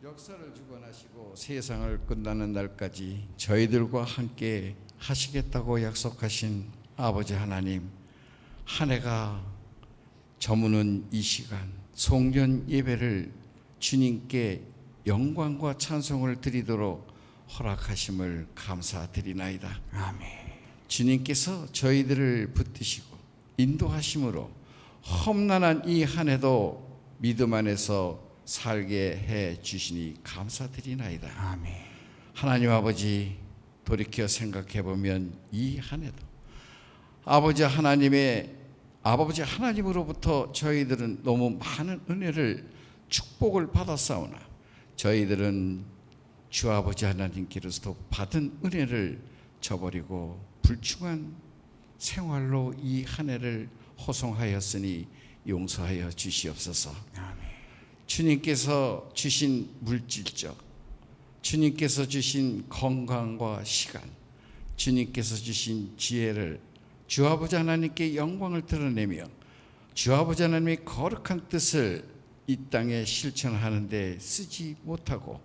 역사를 주관하시고 세상을 끝나는 날까지 저희들과 함께 하시겠다고 약속하신 아버지 하나님, 한 해가 저무는 이 시간 송년 예배를 주님께 영광과 찬송을 드리도록 허락하심을 감사드리나이다. 아멘. 주님께서 저희들을 붙드시고 인도하심으로 험난한 이 한 해도 믿음 안에서 살게 해 주시니 감사드리나이다. 아멘. 하나님 아버지, 돌이켜 생각해 보면 이 한 해도 아버지 하나님으로부터 저희들은 너무 많은 은혜를 축복을 받았사오나 저희들은 주 아버지 하나님께로부터 받은 은혜를 저버리고 불충한 생활로 이 한 해를 호송하였으니 용서하여 주시옵소서. 아멘. 주님께서 주신 물질적, 주님께서 주신 건강과 시간, 주님께서 주신 지혜를 주 아버지 하나님께 영광을 드러내며 주 아버지 하나님의 거룩한 뜻을 이 땅에 실천하는 데 쓰지 못하고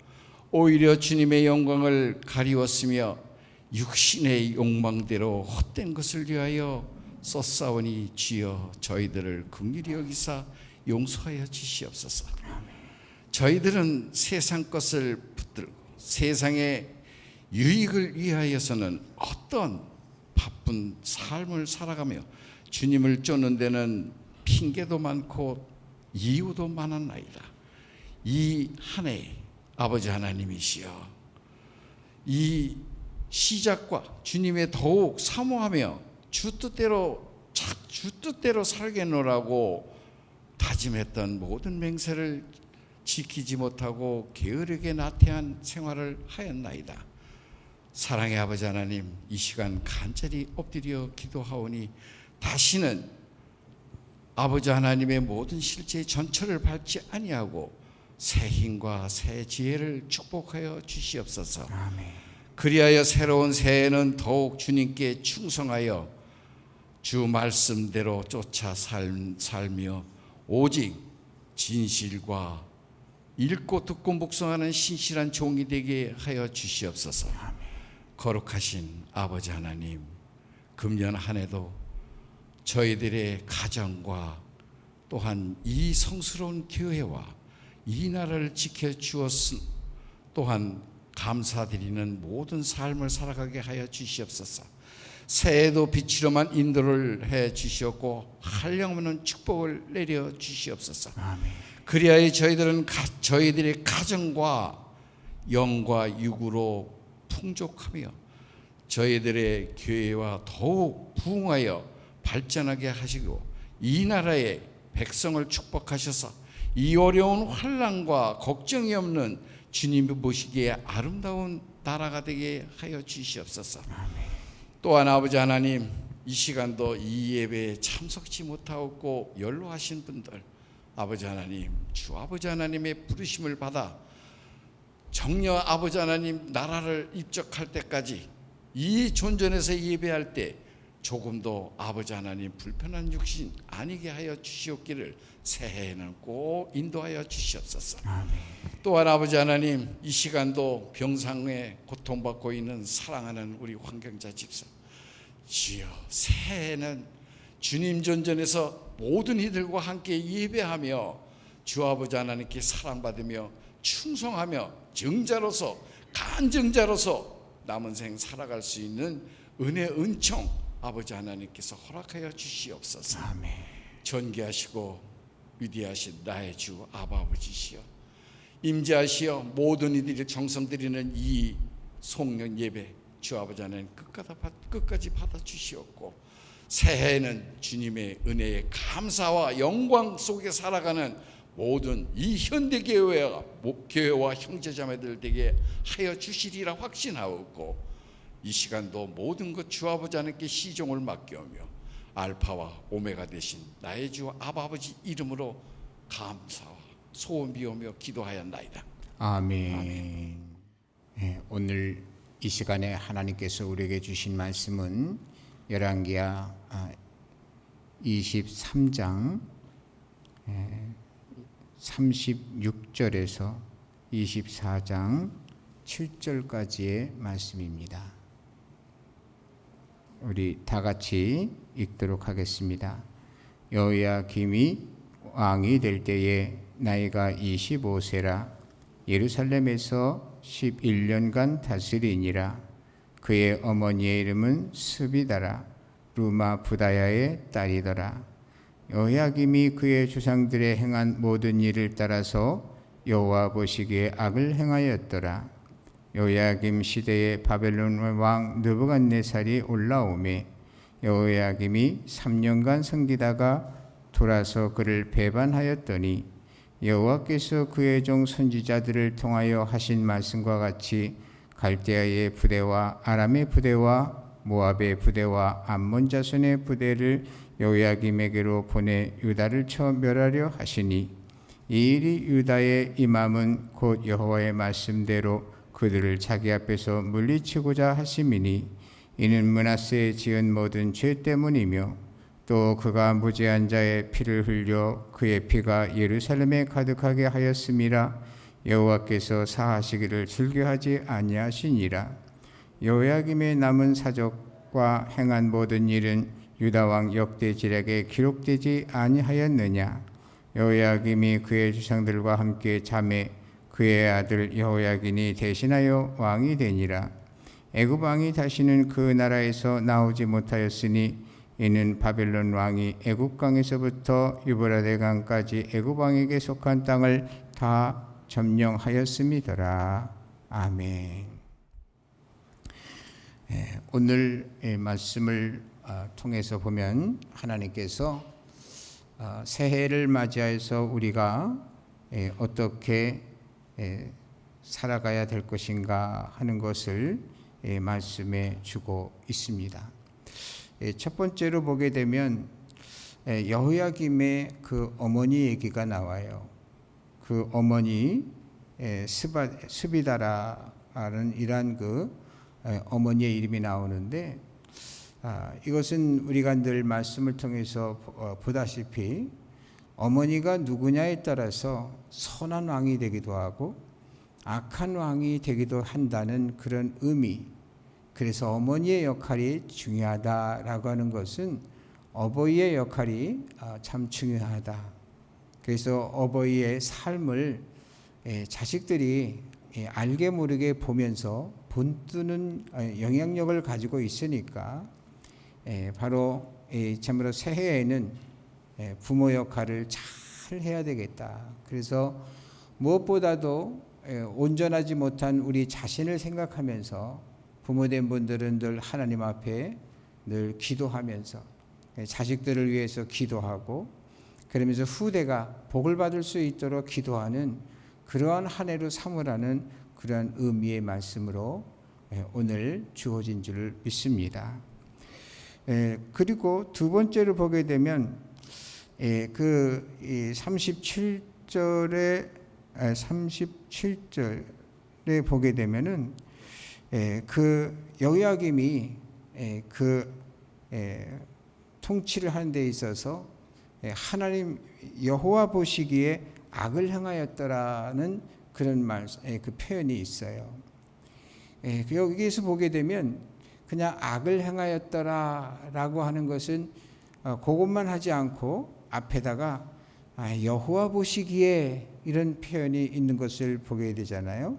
오히려 주님의 영광을 가리웠으며 육신의 욕망대로 헛된 것을 위하여 썼사오니 주여 저희들을 긍휼히 여기사 용서하여 주시옵소서. 저희들은 세상 것을 붙들고 세상의 유익을 위하여서는 어떤 바쁜 삶을 살아가며 주님을 쫓는 데는 핑계도 많고 이유도 많았나이다. 이 한 해 아버지 하나님이시여, 이 시작과 주님의 더욱 사모하며 주 뜻대로 살겠노라고 다짐했던 모든 맹세를 지키지 못하고 게으르게 나태한 생활을 하였나이다. 사랑의 아버지 하나님, 이 시간 간절히 엎드려 기도하오니 다시는 아버지 하나님의 모든 실제의 전철을 밟지 아니하고 새 힘과 새 지혜를 축복하여 주시옵소서. 아멘. 그리하여 새로운 새해는 더욱 주님께 충성하여 주 말씀대로 쫓아 살며 오직 진실과 읽고 듣고 묵상하는 신실한 종이 되게 하여 주시옵소서. 거룩하신 아버지 하나님, 금년 한 해도 저희들의 가정과 또한 이 성스러운 교회와 이 나라를 지켜주었음 또한 감사드리는 모든 삶을 살아가게 하여 주시옵소서. 새해도 빛으로만 인도를 해 주시었고 한량없는 축복을 내려 주시옵소서. 아멘. 그리하여 저희들의 가정과 영과 육으로 풍족하며 저희들의 교회와 더욱 부흥하여 발전하게 하시고 이 나라의 백성을 축복하셔서 이 어려운 환난과 걱정이 없는 주님이 보시기에 아름다운 나라가 되게 하여 주시옵소서. 아멘. 또한 아버지 하나님, 이 시간도 이 예배에 참석치 못하고 연로하신 분들, 아버지 하나님, 주 아버지 하나님의 부르심을 받아 정녕 아버지 하나님 나라를 입적할 때까지 이 존전에서 예배할 때 조금도 아버지 하나님 불편한 육신 아니게 하여 주시옵기를 새해에는 꼭 인도하여 주시옵소서. 아멘. 또한 아버지 하나님, 이 시간도 병상에 고통받고 있는 사랑하는 우리 황경자 집사, 주여 새해에는 주님 존전에서 모든 이들과 함께 예배하며 주 아버지 하나님께 사랑받으며 충성하며 증자로서 간증자로서 남은 생 살아갈 수 있는 은혜 은총 아버지 하나님께서 허락하여 주시옵소서. 아멘. 존귀하시고 위대하신 나의 주 아버지시여, 임재하시어 모든 이들이 정성 드리는 이 송년 예배 주 아버지 하나님 끝까지 받아 주시옵고 새해에는 주님의 은혜의 감사와 영광 속에 살아가는 모든 이 현대 교회와 형제자매들 되게 하여 주시리라 확신하옵고 이 시간도 모든 것 주 아버지 하나님께 시종을 맡겨오며 알파와 오메가 되신 나의 주 아버지 이름으로 감사와 소원 비우며 기도하였나이다. 아멘. 네, 오늘 이 시간에 하나님께서 우리에게 주신 말씀은 열왕기하 23장 36절에서 24장 7절까지의 말씀입니다. 우리 다 같이 읽도록 하겠습니다. 여호야김이 왕이 될 때에 나이가 25세라 예루살렘에서 11년간 다스리니라. 그의 어머니의 이름은 스비다라 루마 부다야의 딸이더라. 여호야김이 그의 조상들의 행한 모든 일을 따라서 여호와 보시기에 악을 행하였더라. 여호야김 시대에 바벨론 왕 느부갓네살이 올라오매 여호야김이 3년간 섬기다가 돌아서 그를 배반하였더니 여호와께서 그의 종 선지자들을 통하여 하신 말씀과 같이 갈대아의 부대와 아람의 부대와 모압의 부대와 암몬 자손의 부대를 여호야김에게로 보내 유다를 쳐 멸하려 하시니 이 일이 유다의 임함은 곧 여호와의 말씀대로 그들을 자기 앞에서 물리치고자 하심이니 이는 므낫세에 지은 모든 죄 때문이며 또 그가 무죄한 자의 피를 흘려 그의 피가 예루살렘에 가득하게 하였음이라. 여호와께서 사하시기를 즐겨하지 아니하시니라. 여호야김의 남은 사적과 행한 모든 일은 유다 왕 역대지략에 기록되지 아니하였느냐. 여호야김이 그의 조상들과 함께 잠에 그의 아들 여호야긴이 대신하여 왕이 되니라. 애굽 왕이 다시는 그 나라에서 나오지 못하였으니 이는 바벨론 왕이 애굽 강에서부터 유브라데 강까지 애굽 왕에게 속한 땅을 다 점령하였음이더라. 아멘. 오늘 말씀을 통해서 보면 하나님께서 새해를 맞이해서 우리가 어떻게 살아가야 될 것인가 하는 것을 말씀해 주고 있습니다. 첫 번째로 보게 되면 여호야김의 그 어머니 얘기가 나와요. 그 어머니 스비다라는 이란 그 어머니의 이름이 나오는데 이것은 우리가 늘 말씀을 통해서 보다시피 어머니가 누구냐에 따라서 선한 왕이 되기도 하고 악한 왕이 되기도 한다는 그런 의미. 그래서 어머니의 역할이 중요하다라고 하는 것은 어버이의 역할이 참 중요하다. 그래서 어버이의 삶을 자식들이 알게 모르게 보면서 본뜨는 영향력을 가지고 있으니까 바로 참으로 새해에는 부모 역할을 잘 해야 되겠다. 그래서 무엇보다도 온전하지 못한 우리 자신을 생각하면서 부모된 분들은 늘 하나님 앞에 늘 기도하면서 자식들을 위해서 기도하고 그러면서 후대가 복을 받을 수 있도록 기도하는 그러한 한 해로 삼으라는 그러한 의미의 말씀으로 오늘 주어진 줄 믿습니다. 그리고 두 번째로 보게 되면 그 37절에 보게 되면은 그 여호야김이 그 통치를 하는 데 있어서 하나님 여호와 보시기에 악을 행하였더라는 그런 그 표현이 있어요. 여기에서 보게 되면 그냥 악을 행하였더라라고 하는 것은 그것만 하지 않고 앞에다가 여호와 보시기에 이런 표현이 있는 것을 보게 되잖아요.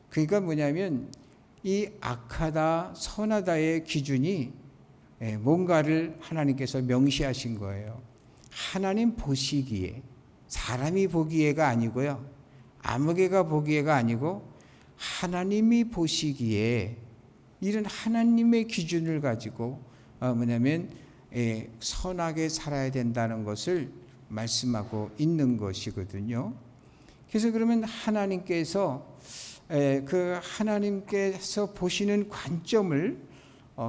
그러니까 뭐냐면 이 악하다 선하다의 기준이 뭔가를 하나님께서 명시하신 거예요. 하나님 보시기에, 사람이 보기에가 아니고요, 아무개가 보기에가 아니고 하나님이 보시기에 이런 하나님의 기준을 가지고 뭐냐면 선하게 살아야 된다는 것을 말씀하고 있는 것이거든요. 그래서 그러면 하나님께서 그 하나님께서 보시는 관점을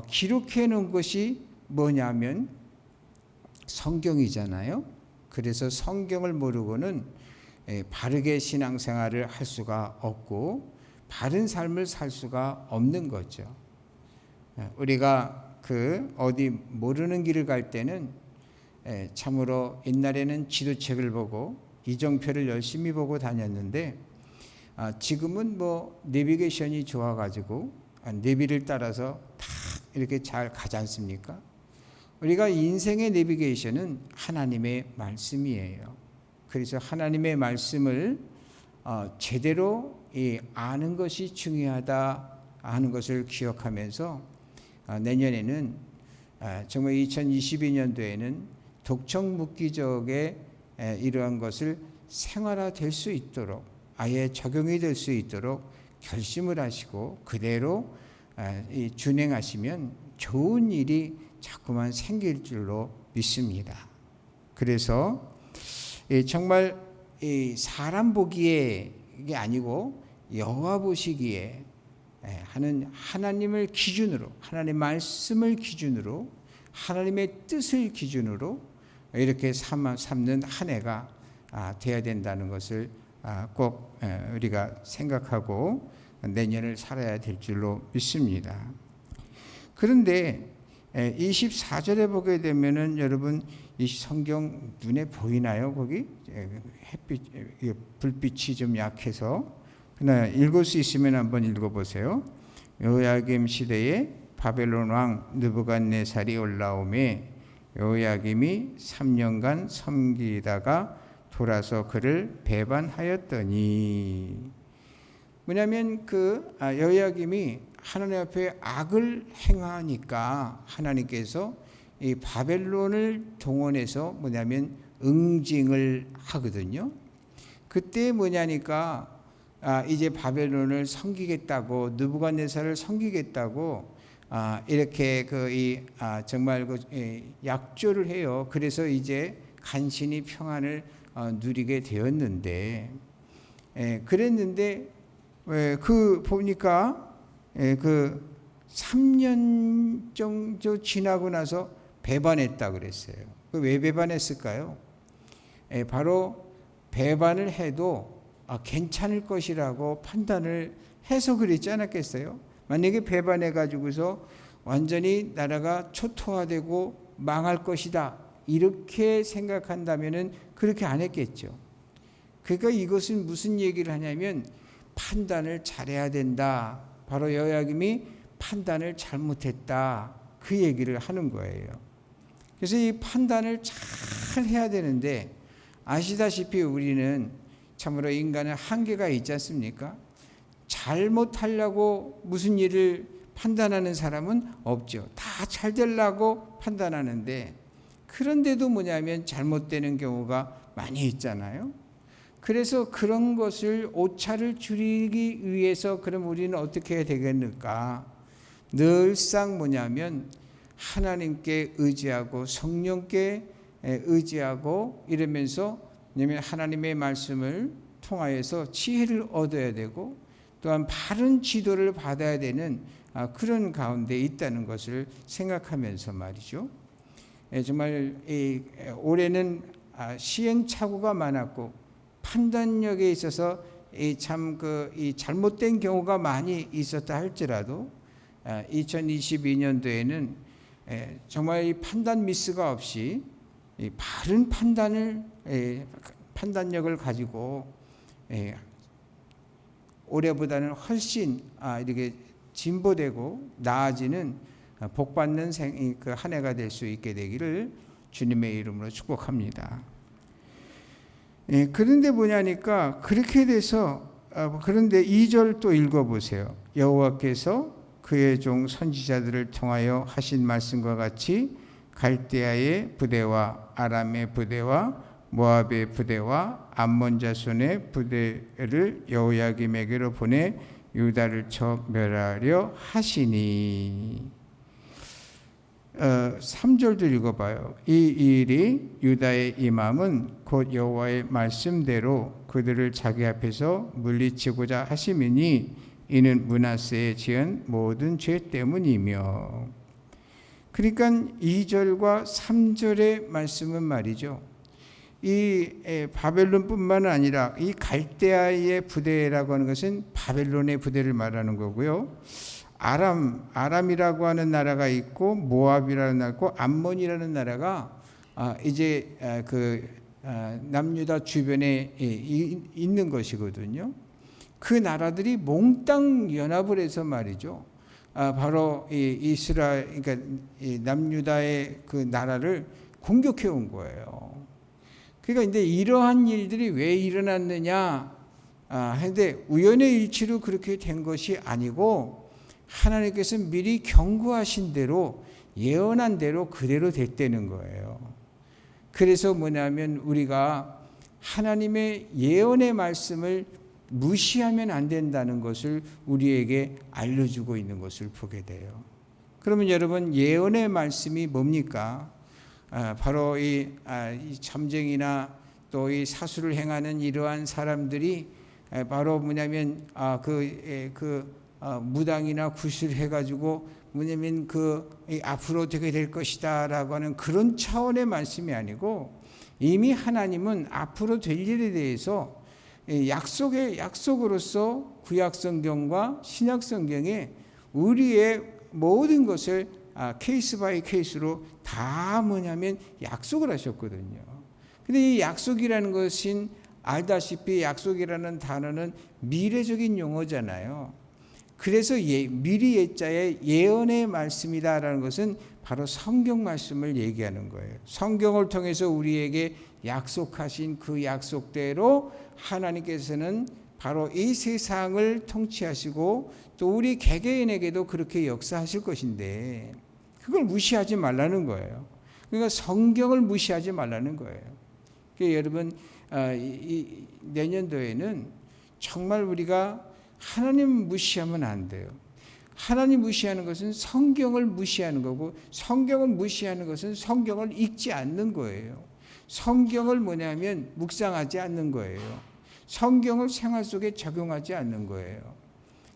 기록해 놓은 것이 뭐냐면 성경이잖아요. 그래서 성경을 모르고는 바르게 신앙생활을 할 수가 없고 바른 삶을 살 수가 없는 거죠. 우리가 그 어디 모르는 길을 갈 때는 참으로 옛날에는 지도책을 보고 이정표를 열심히 보고 다녔는데 지금은 뭐 내비게이션이 좋아가지고 내비를 따라서 다 이렇게 잘 가지 않습니까? 우리가 인생의 내비게이션은 하나님의 말씀이에요. 그래서 하나님의 말씀을 제대로 아는 것이 중요하다 하는 것을 기억하면서 내년에는 정말 2022년도에는 독청묵기적의 이러한 것을 생활화될 수 있도록 아예 적용이 될 수 있도록 결심을 하시고 그대로 준행하시면 좋은 일이 자꾸만 생길 줄로 믿습니다. 그래서 정말 사람 보기에 이게 아니고 여호와 보시기에 하는 하나님을 기준으로 하나님의 말씀을 기준으로 하나님의 뜻을 기준으로 이렇게 삼는 한 해가 되어야 된다는 것을 꼭 우리가 생각하고 내년을 살아야 될 줄로 믿습니다. 그런데 24절에 보게 되면은 여러분 이 성경 눈에 보이나요? 거기 햇빛 불빛이 좀 약해서 그러나 읽을 수 있으면 한번 읽어보세요. 여호야김 시대에 바벨론 왕 느부갓네살이 올라오매 여호야김이 3년간 섬기다가 돌아서 그를 배반하였더니 뭐냐면 여호야김이 하나님 앞에 악을 행하니까 하나님께서 이 바벨론을 동원해서 뭐냐면 응징을 하거든요. 그때 뭐냐니까 이제 바벨론을 섬기겠다고 느부갓네살을 섬기겠다고 이렇게 정말 약조를 해요. 그래서 이제 간신히 평안을 누리게 되었는데 그랬는데 보니까 3년 정도 지나고 나서 배반했다 그랬어요. 왜 배반했을까요? 바로 배반을 해도 괜찮을 것이라고 판단을 해서 그랬지 않았겠어요? 만약에 배반해 가지고서 완전히 나라가 초토화되고 망할 것이다 이렇게 생각한다면은 그렇게 안 했겠죠. 그러니까 이것은 무슨 얘기를 하냐면 판단을 잘해야 된다. 바로 여호야김이 판단을 잘못했다. 그 얘기를 하는 거예요. 그래서 이 판단을 잘 해야 되는데 아시다시피 우리는 참으로 인간은 한계가 있지 않습니까? 잘못하려고 무슨 일을 판단하는 사람은 없죠. 다 잘 되려고 판단하는데 그런데도 뭐냐면 잘못되는 경우가 많이 있잖아요. 그래서 그런 것을 오차를 줄이기 위해서 그럼 우리는 어떻게 해야 되겠는가? 늘상 뭐냐면 하나님께 의지하고 성령께 의지하고 이러면서 왜냐하면 하나님의 말씀을 통하여서 지혜를 얻어야 되고 또한 바른 지도를 받아야 되는 그런 가운데 있다는 것을 생각하면서 말이죠. 정말 올해는 시행착오가 많았고 판단력에 있어서 참 잘못된 경우가 많이 있었다 할지라도 2022년도에는 정말 이 판단 미스가 없이 바른 판단력을 가지고 올해보다는 훨씬 이렇게 진보되고 나아지는 복받는 한 해가 될 수 있게 되기를 주님의 이름으로 축복합니다. 그런데 뭐냐니까 그렇게 돼서 그런데 2절 또 읽어보세요. 여호와께서 그의 종 선지자들을 통하여 하신 말씀과 같이 갈대아의 부대와 아람의 부대와 모압의 부대와 암몬 자손의 부대를 여호야김에게로 보내 유다를 쳐 멸하려 하시니 3절도 읽어봐요. 이 일이 유다의 임함은 곧 여호와의 말씀대로 그들을 자기 앞에서 물리치고자 하심이니 이는 므낫세에 지은 모든 죄 때문이며. 그러니까 2절과 3절의 말씀은 말이죠. 이 바벨론뿐만 아니라 이 갈대아의 부대라고 하는 것은 바벨론의 부대를 말하는 거고요. 아람이라고 하는 나라가 있고 모압이라는 나라가 있고 암몬이라는 나라가 이제 남유다 주변에 있는 것이거든요. 그 나라들이 몽땅 연합을 해서 말이죠. 바로 이 이스라엘, 그러니까 이 남유다의 그 나라를 공격해 온 거예요. 그러니까 이제 이러한 일들이 왜 일어났느냐 하는데 우연의 일치로 그렇게 된 것이 아니고 하나님께서 미리 경고하신 대로 예언한 대로 그대로 됐다는 거예요. 그래서 뭐냐면 우리가 하나님의 예언의 말씀을 무시하면 안 된다는 것을 우리에게 알려주고 있는 것을 보게 돼요. 그러면 여러분 예언의 말씀이 뭡니까? 바로 이 점쟁이나 또 이 사수를 행하는 이러한 사람들이 바로 뭐냐면 무당이나 구실을 해가지고 뭐냐면 앞으로 어떻게 될 것이다라고 하는 그런 차원의 말씀이 아니고 이미 하나님은 앞으로 될 일에 대해서 약속으로서 구약성경과 신약성경에 우리의 모든 것을 케이스 바이 케이스로 다 뭐냐면 약속을 하셨거든요. 근데 이 약속이라는 것은 알다시피 약속이라는 단어는 미래적인 용어잖아요. 그래서 미리 예자의 예언의 말씀이다라는 것은 바로 성경 말씀을 얘기하는 거예요. 성경을 통해서 우리에게 약속하신 그 약속대로 하나님께서는 바로 이 세상을 통치하시고 또 우리 개개인에게도 그렇게 역사하실 것인데 그걸 무시하지 말라는 거예요. 그러니까 성경을 무시하지 말라는 거예요. 그러니까 여러분 내년도에는 정말 우리가 하나님 무시하면 안 돼요. 하나님 무시하는 것은 성경을 무시하는 거고 성경을 무시하는 것은 성경을 읽지 않는 거예요. 성경을 뭐냐면 묵상하지 않는 거예요. 성경을 생활 속에 적용하지 않는 거예요.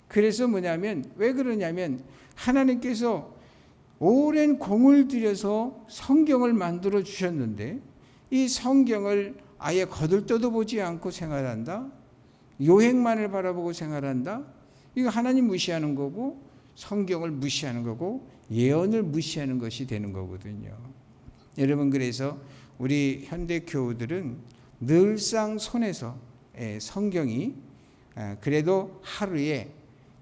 그래서 뭐냐면 왜 그러냐면 하나님께서 오랜 공을 들여서 성경을 만들어 주셨는데 이 성경을 아예 거들떠도 보지 않고 생활한다. 요행만을 바라보고 생활한다. 이거 하나님 무시하는 거고 성경을 무시하는 거고 예언을 무시하는 것이 되는 거거든요. 여러분 그래서 우리 현대 교우들은 늘상 손에서 성경이 그래도 하루에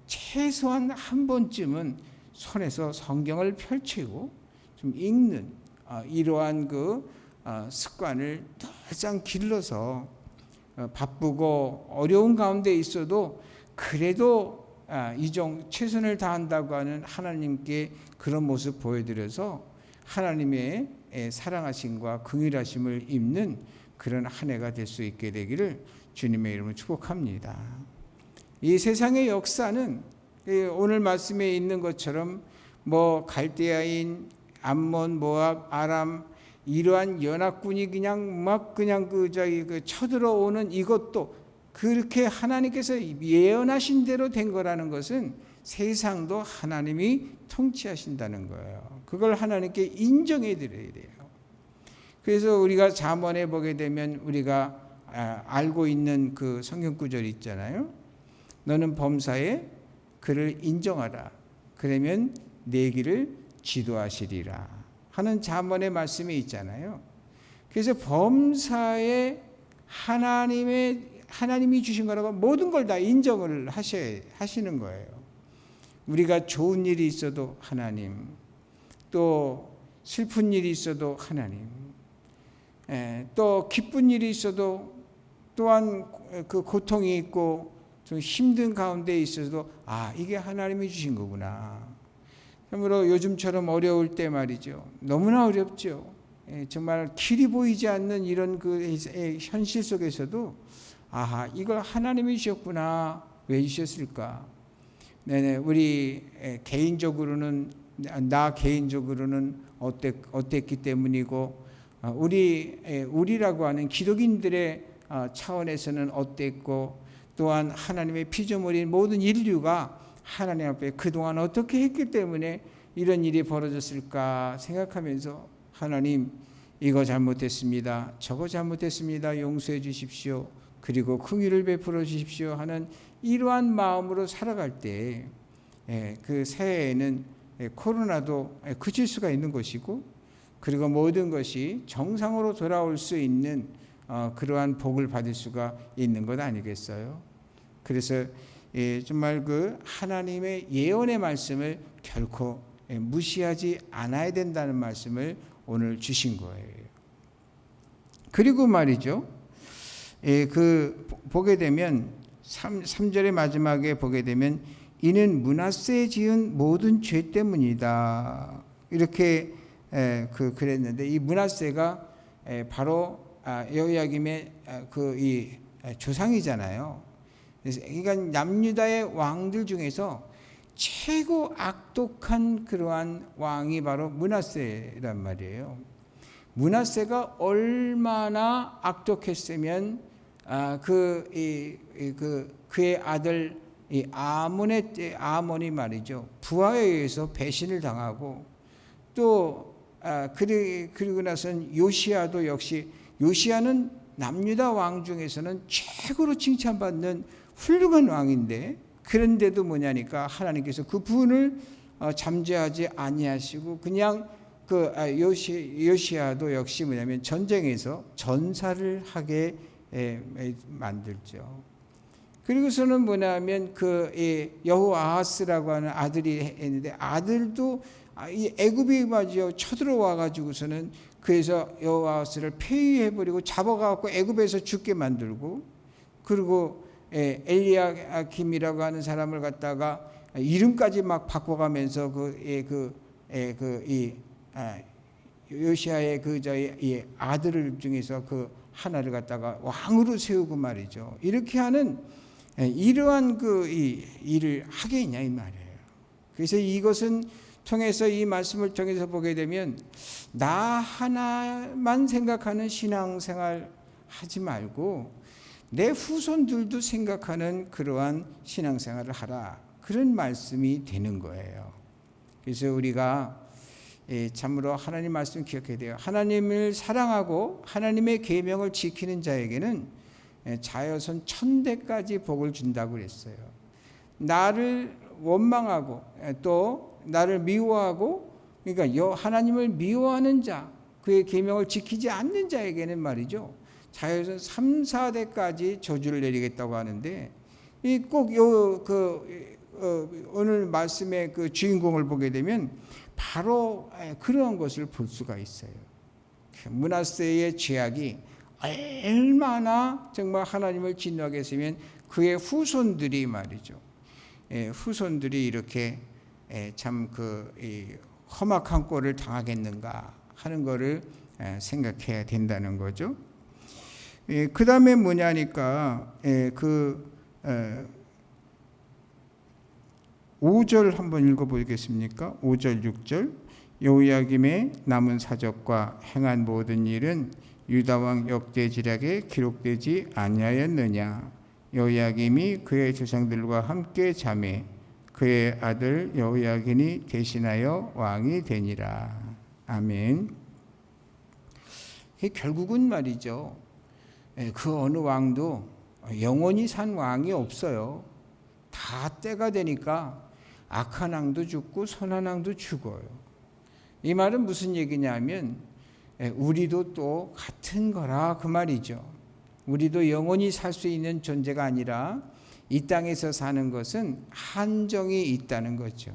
최소한 한 번쯤은 손에서 성경을 펼치고 좀 읽는 이러한 그 습관을 늘상 길러서 바쁘고 어려운 가운데 있어도 그래도 최선을 다한다고 하는 하나님께 그런 모습 보여드려서 하나님의 사랑하심과 긍휼하심을 입는 그런 한 해가 될 수 있게 되기를 주님의 이름으로 축복합니다. 이 세상의 역사는 오늘 말씀에 있는 것처럼 뭐 갈대아인, 암몬, 모압, 아람 이러한 연합군이 그냥 쳐들어오는 이것도 그렇게 하나님께서 예언하신 대로 된 거라는 것은 세상도 하나님이 통치하신다는 거예요. 그걸 하나님께 인정해 드려야 돼요. 그래서 우리가 잠언에 보게 되면 우리가 알고 있는 그 성경 구절이 있잖아요. 너는 범사에 그를 인정하라. 그러면 내 길을 지도하시리라 하는 잠언의 말씀이 있잖아요. 그래서 범사에 하나님이 주신 거라고 모든 걸 다 인정을 하시는 거예요. 우리가 좋은 일이 있어도 하나님, 또 슬픈 일이 있어도 하나님, 또 기쁜 일이 있어도 또한 그 고통이 있고 좀 힘든 가운데 있어도 이게 하나님이 주신 거구나. 그러므로 요즘처럼 어려울 때 말이죠. 너무나 어렵죠. 정말 길이 보이지 않는 이런 그 현실 속에서도 이걸 하나님이 주셨구나. 왜 주셨을까? 우리 개인적으로는 나 개인적으로는 어땠기 때문이고 우리라고 하는 기독인들의 차원에서는 어땠고 또한 하나님의 피조물인 모든 인류가 하나님 앞에 그동안 어떻게 했기 때문에 이런 일이 벌어졌을까 생각하면서 하나님 이거 잘못했습니다. 저거 잘못했습니다. 용서해 주십시오. 그리고 긍휼을 베풀어 주십시오 하는 이러한 마음으로 살아갈 때 그 새해에는 코로나도 그칠 수가 있는 것이고 그리고 모든 것이 정상으로 돌아올 수 있는 그러한 복을 받을 수가 있는 것 아니겠어요? 그래서 정말 그 하나님의 예언의 말씀을 결코 무시하지 않아야 된다는 말씀을 오늘 주신 거예요. 그리고 말이죠. 그 보게 되면 3절의 마지막에 보게 되면 이는 므낫세 지은 모든 죄 때문이다. 이렇게 그랬는데 이 므낫세가 바로 여호야김의 이 조상이잖아요. 그러니까 남유다의 왕들 중에서 최고 악독한 그러한 왕이 바로 므낫세란 말이에요. 므낫세가 얼마나 악독했으면 그의 아들 이 아몬이 말이죠. 부하에 의해서 배신을 당하고 또 그리고 나선 요시야도 역시 요시야는 남유다 왕 중에서는 최고로 칭찬받는 훌륭한 왕인데 그런데도 뭐냐니까 하나님께서 그 분을 잠재하지 아니하시고 그냥 요시야도 역시 뭐냐면 전쟁에서 전사를 하게 만들죠. 그리고서는 뭐냐면 여호아하스라고 하는 아들이 했는데 아들도 이 애굽이 맞이요 쳐들어와 가지고서는 그래서 여호아하스를 폐위해버리고 잡아가고 애굽에서 죽게 만들고 그리고 엘리야김이라고 하는 사람을 갖다가 이름까지 막 바꿔가면서 요시야의 이 아들을 중에서 그 하나를 갖다가 왕으로 세우고 말이죠. 이렇게 하는 이러한 이 일을 하겠냐 이 말이에요. 그래서 이것은 통해서 이 말씀을 통해서 보게 되면 나 하나만 생각하는 신앙생활 하지 말고 내 후손들도 생각하는 그러한 신앙생활을 하라. 그런 말씀이 되는 거예요. 그래서 우리가 참으로 하나님 말씀 기억해야 돼요. 하나님을 사랑하고 하나님의 계명을 지키는 자에게는 자여선 1000대까지 복을 준다고 그랬어요. 나를 원망하고 또 나를 미워하고 그러니까 하나님을 미워하는 자 그의 계명을 지키지 않는 자에게는 말이죠. 자여선 3, 4대까지 저주를 내리겠다고 하는데 꼭 오늘 말씀의 그 주인공을 보게 되면 바로 그러한 것을 볼 수가 있어요. 므낫세의 죄악이 얼마나 정말 하나님을 진노하게 했으면 그의 후손들이 말이죠. 후손들이 이렇게 참 험악한 꼴을 당하겠는가 하는 것을 생각해야 된다는 거죠. 그 다음에 뭐냐니까 5절 한번 읽어보겠습니까? 5절 6절 여호야김의 남은 사적과 행한 모든 일은 유다왕 역대지략에 기록되지 아니하였느냐. 여호야김이 그의 조상들과 함께 잠에 그의 아들 여호야긴이 대신하여 왕이 되니라. 아멘. 결국은 말이죠. 그 어느 왕도 영원히 산 왕이 없어요. 다 때가 되니까 악한 왕도 죽고 선한 왕도 죽어요. 이 말은 무슨 얘기냐면 우리도 또 같은 거라 그 말이죠. 우리도 영원히 살 수 있는 존재가 아니라 이 땅에서 사는 것은 한정이 있다는 거죠.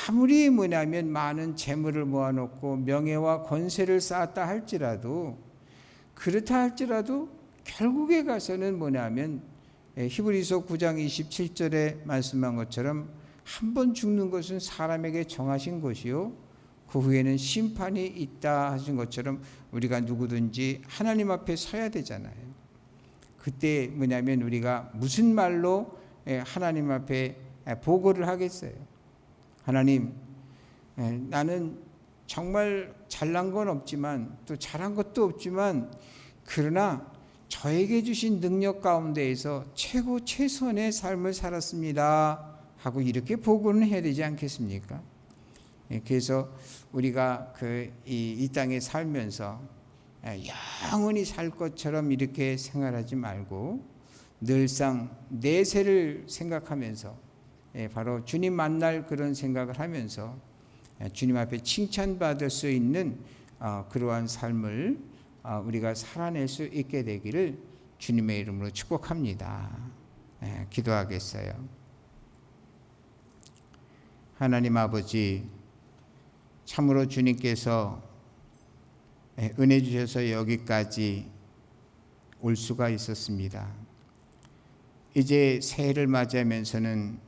아무리 뭐냐면 많은 재물을 모아놓고 명예와 권세를 쌓았다 할지라도 그렇다 할지라도 결국에 가서는 뭐냐면 히브리서 9장 27절에 말씀한 것처럼 한 번 죽는 것은 사람에게 정하신 것이요 그 후에는 심판이 있다 하신 것처럼 우리가 누구든지 하나님 앞에 서야 되잖아요. 그때 뭐냐면 우리가 무슨 말로 하나님 앞에 보고를 하겠어요. 하나님, 나는 정말 잘난 건 없지만 또 잘한 것도 없지만 그러나 저에게 주신 능력 가운데에서 최선의 삶을 살았습니다 하고 이렇게 보고는 해야 되지 않겠습니까? 그래서 우리가 이 땅에 살면서 영원히 살 것처럼 이렇게 생활하지 말고 늘상 내세를 생각하면서 바로 주님 만날 그런 생각을 하면서 주님 앞에 칭찬받을 수 있는 그러한 삶을 우리가 살아낼 수 있게 되기를 주님의 이름으로 축복합니다. 기도하겠어요. 하나님 아버지, 참으로 주님께서 은혜 주셔서 여기까지 올 수가 있었습니다. 이제 새해를 맞이하면서는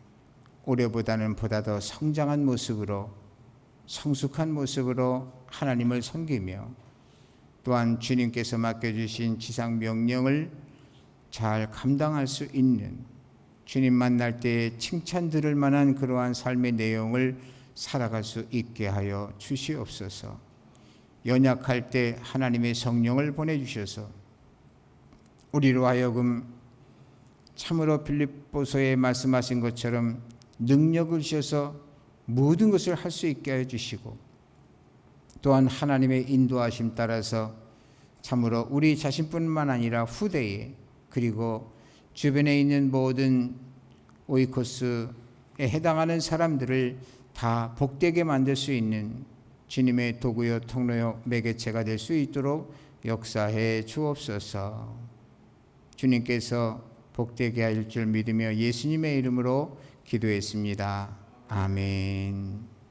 올해보다는 보다 더 성장한 모습으로, 성숙한 모습으로 하나님을 섬기며 또한 주님께서 맡겨주신 지상 명령을 잘 감당할 수 있는, 주님 만날 때 칭찬 들을 만한 그러한 삶의 내용을 살아갈 수 있게 하여 주시옵소서. 연약할 때 하나님의 성령을 보내주셔서 우리로 하여금 참으로 빌립보서에 말씀하신 것처럼 능력을 주셔서 모든 것을 할 수 있게 하여 주시고, 또한 하나님의 인도하심 따라서 참으로 우리 자신뿐만 아니라 후대에, 그리고 주변에 있는 모든 오이코스에 해당하는 사람들을 다 복되게 만들 수 있는 주님의 도구요 통로요 매개체가 될 수 있도록 역사해 주옵소서. 주님께서 복되게 할 줄 믿으며 예수님의 이름으로 기도했습니다. 아멘.